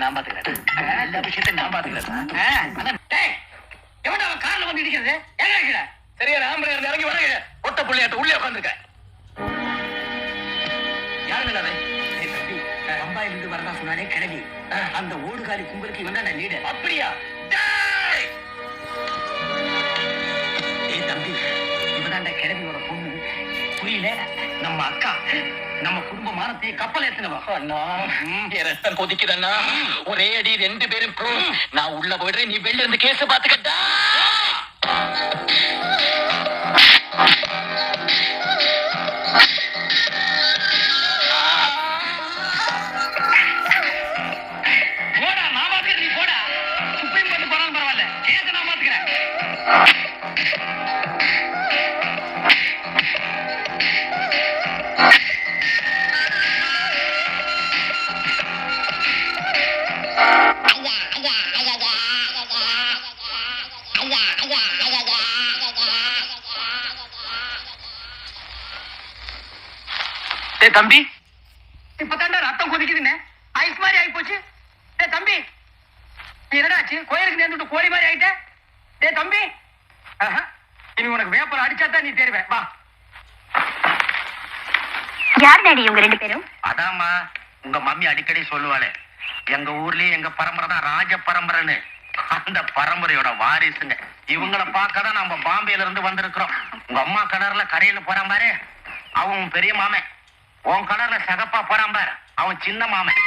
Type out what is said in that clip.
நான் பாத்துக்கிறேன். எல்லா விஷயத்தையும் நான் பாத்துக்கிறேன். எவன்டா அவன் கார்ல வந்து இடிக்கிறது? எங்க கீழே சரியா ஆம்பளை இறங்கி வர ஒட்ட புள்ளையாட்ட உள்ளே உட்காந்துருக்க. யாருங்க அது? பம்பாயில இருந்து வரதா சொன்னாலே கிளவி. அந்த ஓடுகாலி கும்பலுக்கு இவன் தான் லீடர். அப்படியா? தம்பி, இவதாண்ட கிளவியோட பொண்ணு. புரியல? நம்ம அக்கா நம்ம குடும்ப மானத்தை கப்பல் ஏத்தினவா. அண்ணா ரத்தம் கொதிக்குதண்ணா. ஒரே அடி 2 பேரும் நான் உள்ள போயிடுறேன், நீ வெளில இருந்து கேஸ் பாத்துக்கட்டா. போடா, நான் பாத்துக்கிறேன், நீ போடா. சுப்ரீம் கோர்ட் போனாலும் பரவாயில்ல, கேஸ் நான் பாத்துக்கிறேன். தம்பி, இப்பதாண்டா ரத்தம் கொதிக்குதுன்னு ஐஸ் மாதிரி ஆகி போச்சு. தம்பி, என்னடாச்சு? கோயிலுக்கு நேர்ந்துட்டு கோழி மாதிரி ஆயிட்ட. தம்பி, இனி உனக்கு வேப்பல் அடிச்சாதான் நீ தேர்வேன். வா. யார் டாடி இவங்க 2 பேரும்? அதாம்மா உங்க மம்மி அடிக்கடி சொல்லுவாளே, எங்க ஊர்லயே எங்க பரம்பரை தான் ராஜ பரம்பரைன்னு. அந்த பரம்பரையோட வாரிசுங்க. இவங்களை பார்க்கதான் நம்ம பாம்பேல இருந்து வந்திருக்கிறோம். உங்க அம்மா கடற்ல கரையில போறான் பாரு, அவன் பெரிய மாமன். உன் கடற்ல சகப்பா போறான் பாரு, அவன் சின்ன மாமன்.